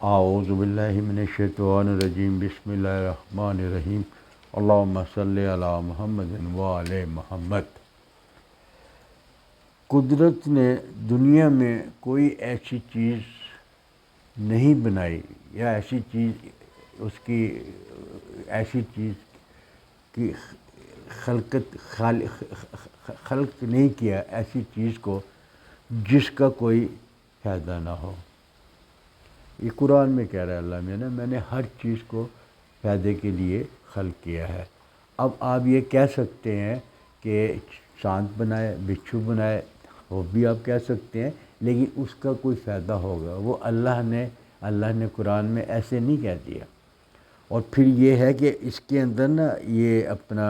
اعوذ باللہ من الشیطان الرجیم بسم اللہ الرحمن الرحیم اللہم صلی علی محمد وعلی محمد۔ قدرت نے دنیا میں کوئی ایسی چیز نہیں بنائی یا ایسی چیز کی خلق نہیں کیا ایسی چیز کو جس کا کوئی فائدہ نہ ہو۔ یہ قرآن میں کہہ رہا ہے اللہ میں نے ہر چیز کو فائدے کے لیے خلق کیا ہے۔ اب آپ یہ کہہ سکتے ہیں کہ چاند بنائے، بچھو بنائے، وہ بھی آپ کہہ سکتے ہیں، لیکن اس کا کوئی فائدہ ہوگا وہ اللہ نے قرآن میں ایسے نہیں کہہ دیا۔ اور پھر یہ ہے کہ اس کے اندر نا یہ اپنا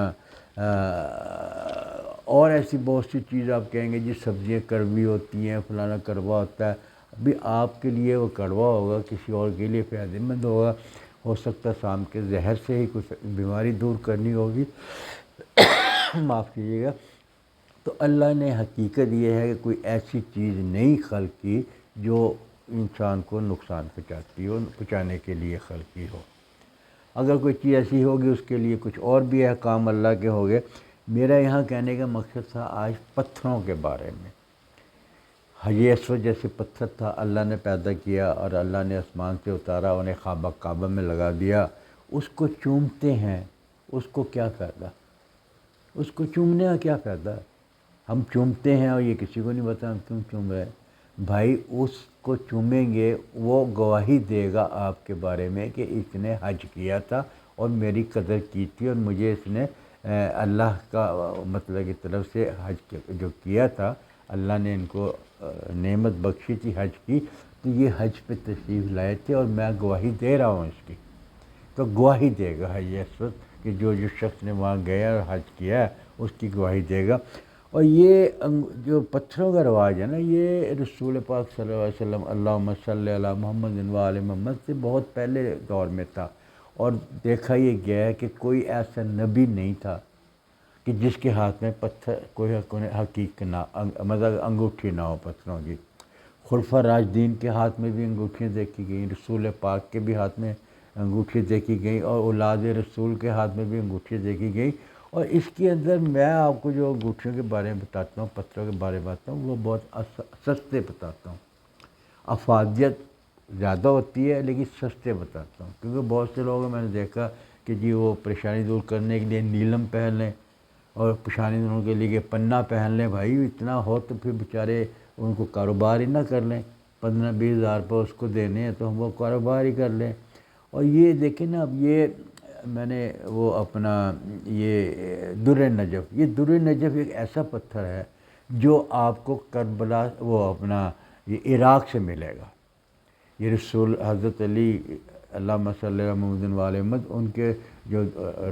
اور ایسی بہت سی چیز آپ کہیں گے جی سبزیاں کڑوی ہوتی ہیں، فلانا کڑوا ہوتا ہے۔ ابھی آپ کے لیے وہ کڑوا ہوگا، کسی اور کے لیے فائدہ مند ہوگا۔ ہو سکتا ہے شام کے زہر سے ہی کچھ بیماری دور کرنی ہوگی، معاف کیجیے گا۔ تو اللہ نے حقیقت یہ ہے کہ کوئی ایسی چیز نہیں خلق کی جو انسان کو نقصان پہنچاتی ہو، پہنچانے کے لیے خلق کی ہو۔ اگر کوئی چیز ایسی ہوگی اس کے لیے کچھ اور بھی احکام اللہ کے ہو گئے۔ میرا یہاں کہنے کا مقصد تھا آج پتھروں کے بارے میں۔ حجر اسود جیسے پتھر تھا، اللہ نے پیدا کیا اور اللہ نے آسمان سے اتارا، انہیں کعبہ میں لگا دیا۔ اس کو چومتے ہیں، اس کو کیا فائدہ؟ اس کو چومنے کا کیا فائدہ ہے؟ ہم چومتے ہیں اور یہ کسی کو نہیں پتا ہم کیوں چوم رہے ہیں۔ بھائی اس کو چومیں گے، وہ گواہی دے گا آپ کے بارے میں کہ اس نے حج کیا تھا اور میری قدر کی تھی، اور مجھے اس نے اللہ کا مطلب کی طرف سے حج جو کیا تھا، اللہ نے ان کو نعمت بخشی تھی حج کی، تو یہ حج پہ تشریف لائے تھے اور میں گواہی دے رہا ہوں اس کی۔ تو گواہی دے گا حجر اسود کہ جو شخص نے وہاں گیا اور حج کیا ہے اس کی گواہی دے گا۔ اور یہ جو پتھروں کا رواج ہے نا، یہ رسول پاک صلی اللہ علیہ وسلم اللہم صلی علی محمد وعلی محمد سے بہت پہلے دور میں تھا، اور دیکھا یہ گیا ہے کہ کوئی ایسا نبی نہیں تھا کہ جس کے ہاتھ میں پتھر کوئی حقیق نہ مطلب انگوٹھی نہ ہو پتھروں کی۔ خلفاء راشدین کے ہاتھ میں بھی انگوٹھیاں دیکھی گئیں، رسول پاک کے بھی ہاتھ میں انگوٹھی دیکھی گئیں، اور اولاد رسول کے ہاتھ میں بھی انگوٹھی دیکھی گئیں۔ اور اس کے اندر میں آپ کو جو انگوٹھیوں کے بارے میں بتاتا ہوں، پتھروں کے بارے میں بتاتا ہوں، وہ بہت سستے بتاتا ہوں۔ افادیت زیادہ ہوتی ہے لیکن سستے بتاتا ہوں، کیونکہ بہت سے لوگوں میں نے دیکھا کہ جی وہ پریشانی دور کرنے کے لیے نیلم پہن لیں اور پریشانی دور کے لیے پنہ پہن لیں۔ بھائی اتنا ہو تو پھر بیچارے ان کو کاروبار ہی نہ کر لیں، 15-20 ہزار روپے اس کو دینے ہیں تو ہم وہ کاروبار ہی کر لیں۔ اور یہ دیکھیں نا، اب یہ میں نے وہ اپنا یہ در نجف، یہ در نجف ایک ایسا پتھر ہے جو آپ کو کربلا وہ اپنا یہ عراق سے ملے گا۔ یہ رسول حضرت علی اللہم صلی علی محمد وعلی محمد ان کے جو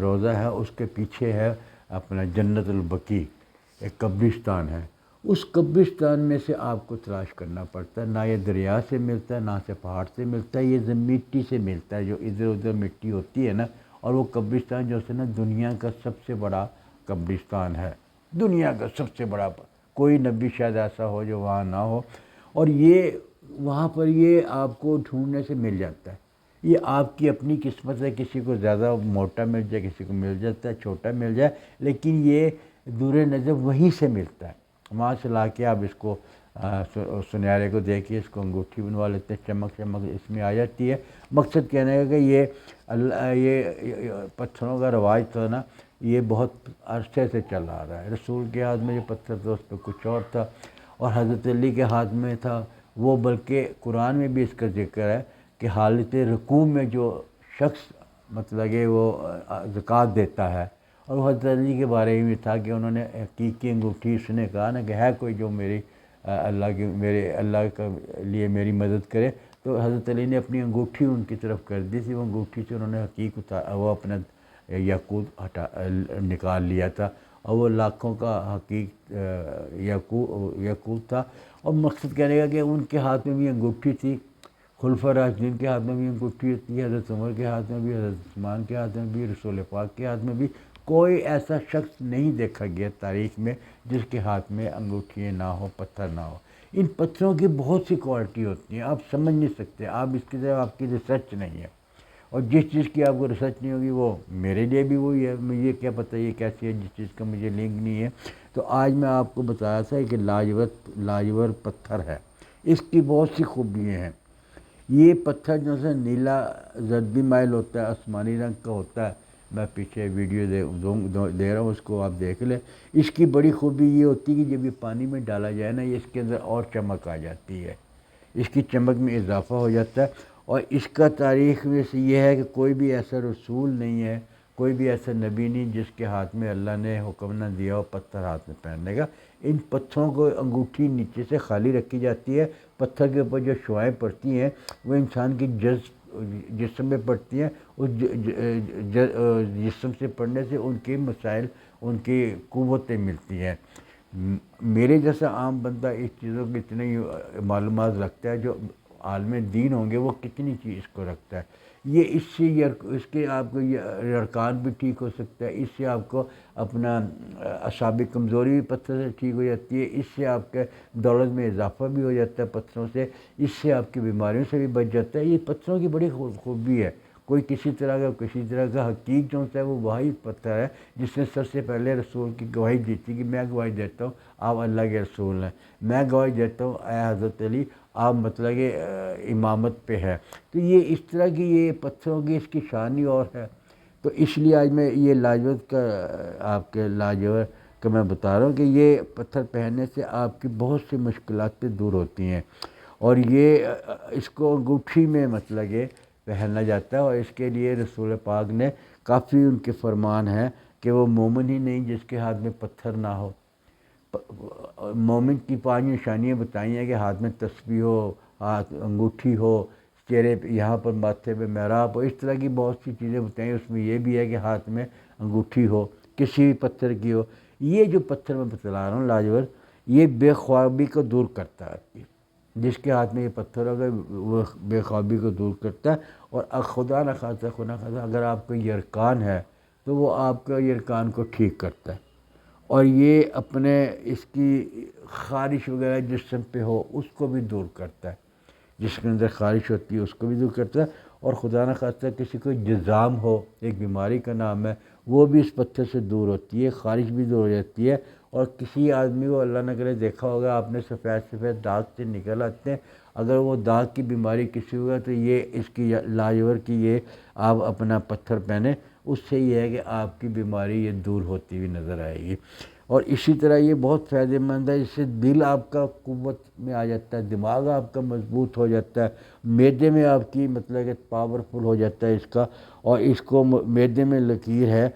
روضہ ہے اس کے پیچھے ہے اپنا جنت البقیع، ایک قبرستان ہے۔ اس قبرستان میں سے آپ کو تلاش کرنا پڑتا ہے، نہ یہ دریا سے ملتا ہے نہ سے پہاڑ سے ملتا ہے، یہ مٹی سے ملتا ہے، جو ادھر ادھر مٹی ہوتی ہے نا۔ اور وہ قبرستان جو ہے نا دنیا کا سب سے بڑا قبرستان ہے، دنیا کا سب سے بڑا، کوئی نبی شاید ایسا ہو جو وہاں نہ ہو۔ اور یہ وہاں پر یہ آپ کو ڈھونڈنے سے مل جاتا ہے، یہ آپ کی اپنی قسمت ہے، کسی کو زیادہ موٹا مل جائے، کسی کو مل جاتا ہے چھوٹا مل جائے، لیکن یہ در نجف وہیں سے ملتا ہے۔ وہاں سے لا کے آپ اس کو سنیارے کو دیکھیے، اس کو انگوٹھی بنوا لیتے ہیں، چمک چمک اس میں آ جاتی ہے۔ مقصد کہنے کا کہ یہ پتھروں کا رواج تھا نا، یہ بہت عرصے سے چلا آ رہا ہے۔ رسول کے ہاتھ میں جو پتھر تھا اس پہ کچھ اور تھا، اور حضرت علی کے ہاتھ میں تھا وہ، بلکہ قرآن میں بھی اس کا ذکر ہے کہ حالت رکوع میں جو شخص مطلب کہ وہ زکوٰۃ دیتا ہے، اور وہ حضرت علی کے بارے میں تھا کہ انہوں نے حقیقی انگوٹھی، اس نے کہا نا کہ ہے کوئی جو میرے اللہ کے لیے میری مدد کرے، تو حضرت علی نے اپنی انگوٹھی ان کی طرف کر دی تھی، وہ انگوٹھی سے انہوں نے حقیق وہ اپنا یاقوت نکال لیا تھا، اور وہ لاکھوں کا حقیق یاقوت تھا۔ اور مقصد کہنے کا کہ ان کے ہاتھ میں بھی انگوٹھی تھی، خلفاء راشدین کے ہاتھ میں بھی انگوٹھی ہوتی ہے، حضرت عمر کے ہاتھ میں بھی، حضرت عثمان کے ہاتھ میں بھی، رسول پاک کے ہاتھ میں بھی۔ کوئی ایسا شخص نہیں دیکھا گیا تاریخ میں جس کے ہاتھ میں انگوٹھی نہ ہو، پتھر نہ ہو۔ ان پتھروں کی بہت سی کوالٹی ہوتی ہیں، آپ سمجھ نہیں سکتے، آپ اس کی طرف آپ کی ریسرچ نہیں ہے، اور جس چیز کی آپ کو ریسرچ نہیں ہوگی وہ میرے لیے بھی وہی ہے، مجھے کیا پتہ یہ کیسی ہے جس چیز کا مجھے لنک نہیں ہے۔ تو آج میں آپ کو بتایا تھا کہ لاجور پتھر ہے، اس کی بہت سی خوبیاں ہیں۔ یہ پتھر جو ہے نیلا زردی مائل ہوتا ہے، آسمانی رنگ کا ہوتا ہے، میں پیچھے ویڈیو دے رہا ہوں، اس کو آپ دیکھ لیں۔ اس کی بڑی خوبی یہ ہوتی ہے کہ جب یہ پانی میں ڈالا جائے نا، یہ اس کے اندر اور چمک آ جاتی ہے، اس کی چمک میں اضافہ ہو جاتا ہے۔ اور اس کا تاریخ میں سے یہ ہے کہ کوئی بھی ایسا رسول نہیں ہے، کوئی بھی ایسا نبی نہیں جس کے ہاتھ میں اللہ نے حکم نہ دیا ہو پتھر ہاتھ میں پہننے کا۔ ان پتھروں کو انگوٹھی نیچے سے خالی رکھی جاتی ہے، پتھر کے اوپر جو شعائیں پڑتی ہیں وہ انسان کی جسم میں پڑتی ہیں، اس جسم سے پڑنے سے ان کے مسائل، ان کی قوتیں ملتی ہیں۔ میرے جیسا عام بندہ اس چیزوں کی اتنی معلومات رکھتا ہے، جو عالم دین ہوں گے وہ کتنی چیز کو رکھتا ہے۔ یہ اس سے اس کے آپ کو یہ ارکان بھی ٹھیک ہو سکتا ہے، اس سے آپ کو اپنا اعصابی کمزوری بھی پتھر سے ٹھیک ہو جاتی ہے، اس سے آپ کے دولت میں اضافہ بھی ہو جاتا ہے پتھروں سے، اس سے آپ کی بیماریوں سے بھی بچ جاتا ہے۔ یہ پتھروں کی بڑی خوبی ہے۔ کوئی کسی طرح کا حقیق جو ہوتا ہے وہ وہی پتھر ہے جس نے سب سے پہلے رسول کی گواہی دی تھی کہ میں گواہی دیتا ہوں آپ اللہ کے رسول ہیں، میں گواہی دیتا ہوں اے حضرت علی آپ مطلب کہ امامت پہ ہے۔ تو یہ اس طرح کی یہ پتھروں کی اس کی شان ہی اور ہے۔ تو اس لیے آج میں یہ لاجور کا میں بتا رہا ہوں کہ یہ پتھر پہننے سے آپ کی بہت سی مشکلات دور ہوتی ہیں، اور یہ اس کو انگوٹھی میں مطلب کہ پہنا جاتا ہے، اور اس کے لیے رسول پاک نے کافی ان کے فرمان ہیں کہ وہ مومن ہی نہیں جس کے ہاتھ میں پتھر نہ ہو۔ مومن کی 5 نشانیاں بتائی ہیں کہ ہاتھ میں تسبیح ہو، ہاتھ انگوٹھی ہو، چہرے پہ یہاں پر ماتھے پہ محراب ہو، اس طرح کی بہت سی چیزیں بتائیں۔ اس میں یہ بھی ہے کہ ہاتھ میں انگوٹھی ہو، کسی بھی پتھر کی ہو۔ یہ جو پتھر میں بتلا رہا ہوں لاجور، یہ بے خوابی کو دور کرتا ہے آپ کی، جس کے ہاتھ میں یہ پتھر ہوگا وہ بے خوابی کو دور کرتا ہے۔ اور خدا نخواستہ اگر آپ کو یرکان ہے تو وہ آپ کا یرکان کو ٹھیک کرتا ہے، اور یہ اپنے اس کی خارش وغیرہ جسم پہ ہو اس کو بھی دور کرتا ہے، جس کے اندر خارش ہوتی ہے اس کو بھی دور کرتا ہے۔ اور خدا نخواستہ کسی کو جذام ہو، ایک بیماری کا نام ہے، وہ بھی اس پتھر سے دور ہوتی ہے، خارش بھی دور ہو جاتی ہے۔ اور کسی آدمی کو اللہ نہ کرے دیکھا ہوگا آپ نے سفید سفید داغ سے نکل آتے ہیں، اگر وہ داغ کی بیماری کسی ہوگا تو یہ اس کی لاجور کی یہ آپ اپنا پتھر پہنیں، اس سے یہ ہے کہ آپ کی بیماری یہ دور ہوتی ہوئی نظر آئے گی۔ اور اسی طرح یہ بہت فائدہ مند ہے، اس سے دل آپ کا قوت میں آ جاتا ہے، دماغ آپ کا مضبوط ہو جاتا ہے، معدے میں آپ کی مطلب کہ پاورفل ہو جاتا ہے اس کا، اور اس کو معدے میں لکیر ہے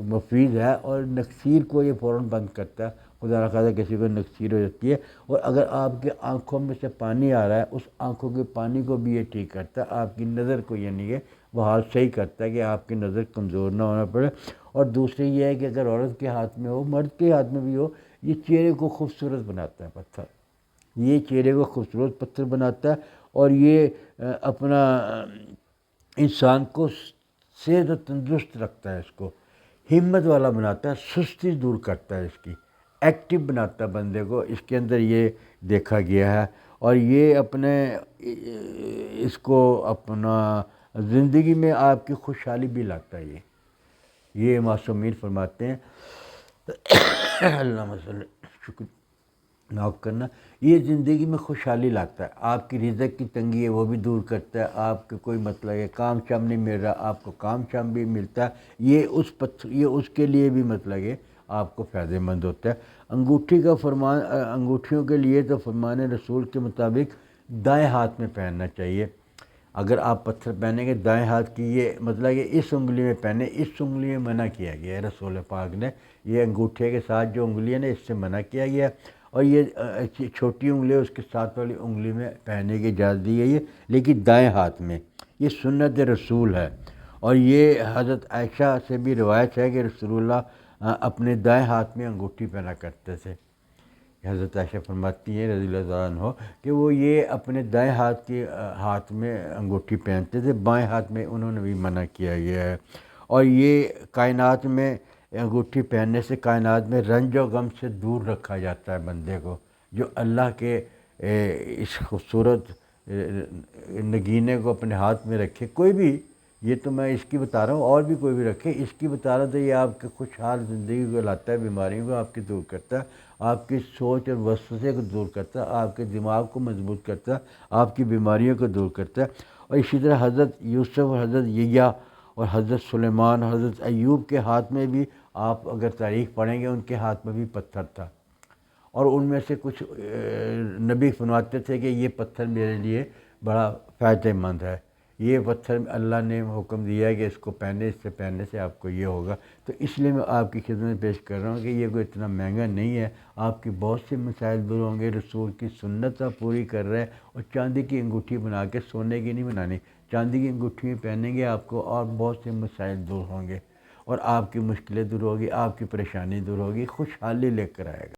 مفید ہے، اور نکسیر کو یہ فوراً بند کرتا ہے۔ خدا نخواستہ کسی کو نکسیر ہو جاتی ہے، اور اگر آپ کے آنکھوں میں سے پانی آ رہا ہے اس آنکھوں کے پانی کو بھی یہ ٹھیک کرتا ہے، آپ کی نظر کو یعنی کہ بحال صحیح کرتا ہے کہ آپ کی نظر کمزور نہ ہونا پڑے۔ اور دوسری یہ ہے کہ اگر عورت کے ہاتھ میں ہو، مرد کے ہاتھ میں بھی ہو، یہ چہرے کو خوبصورت بناتا ہے پتھر، یہ چہرے کو خوبصورت پتھر بناتا ہے، اور یہ اپنا انسان کو صحت و تندرست رکھتا ہے، اس کو ہمت والا بناتا ہے، سستی دور کرتا ہے، اس کی ایکٹیو بناتا ہے بندے کو، اس کے اندر یہ دیکھا گیا ہے۔ اور یہ اپنے اس کو اپنا زندگی میں آپ کی خوشحالی بھی لاتا ہے۔ یہ معصومین فرماتے ہیں اللہ صلی شکر معاف کرنا، یہ زندگی میں خوشحالی لاتا ہے، آپ کی رزق کی تنگی ہے وہ بھی دور کرتا ہے، آپ کے کوئی مطلب ہے کام شام نہیں مل رہا آپ کو کام شام بھی ملتا ہے، یہ اس کے لیے بھی مطلب ہے آپ کو فائدہ مند ہوتا ہے۔ انگوٹھی کا فرمان، انگوٹھیوں کے لیے تو فرمان رسول کے مطابق دائیں ہاتھ میں پہننا چاہیے۔ اگر آپ پتھر پہنیں گے دائیں ہاتھ کی، یہ مطلب کہ اس انگلی میں پہنے، اس انگلی میں منع کیا گیا ہے رسول پاک نے، یہ انگوٹھے کے ساتھ جو انگلی ہے نا اس سے منع کیا گیا، اور یہ چھوٹی انگلی ہے اس کے ساتھ والی انگلی میں پہننے کی اجازت دی گئی ہے، لیکن دائیں ہاتھ میں، یہ سنت رسول ہے۔ اور یہ حضرت عائشہ سے بھی روایت ہے کہ رسول اللہ اپنے دائیں ہاتھ میں انگوٹھی پہنا کرتے تھے۔ حضرت عائشہ فرماتی ہیں رضی اللہ عنہ کہ وہ یہ اپنے دائیں ہاتھ میں انگوٹھی پہنتے تھے، بائیں ہاتھ میں انہوں نے بھی منع کیا گیا ہے۔ اور یہ کائنات میں انگوٹھی پہننے سے کائنات میں رنج و غم سے دور رکھا جاتا ہے بندے کو، جو اللہ کے اس خوبصورت نگینے کو اپنے ہاتھ میں رکھے، کوئی بھی، یہ تو میں اس کی بتا رہا ہوں، اور بھی کوئی بھی رکھے، اس کی بتا رہا ہوں، تو یہ آپ کے خوشحال زندگی کو لاتا ہے، بیماریوں کو آپ کی دور کرتا ہے، آپ کی سوچ اور وسوسے کو دور کرتا ہے، آپ کے دماغ کو مضبوط کرتا ہے، آپ کی بیماریوں کو دور کرتا ہے۔ اور اسی طرح حضرت یوسف اور حضرت یحییٰ اور حضرت سلیمان اور حضرت ایوب کے ہاتھ میں بھی آپ اگر تاریخ پڑھیں گے، ان کے ہاتھ میں بھی پتھر تھا، اور ان میں سے کچھ نبی فرماتے تھے کہ یہ پتھر میرے لیے بڑا فائدہ مند ہے، یہ پتھر اللہ نے حکم دیا ہے کہ اس کو پہنے، اس سے پہننے سے آپ کو یہ ہوگا۔ تو اس لیے میں آپ کی خدمت میں پیش کر رہا ہوں کہ یہ کوئی اتنا مہنگا نہیں ہے، آپ کی بہت سے مسائل دور ہوں گے، رسول کی سنت آپ پوری کر رہے ہیں، اور چاندی کی انگوٹھی بنا کے، سونے کی نہیں بنانی، چاندی کی انگوٹھی میں پہنیں گے آپ کو، اور بہت سے مسائل دور ہوں گے، اور آپ کی مشکلیں دور ہوگی، آپ کی پریشانی دور ہوگی، خوشحالی لے کر آئے گا۔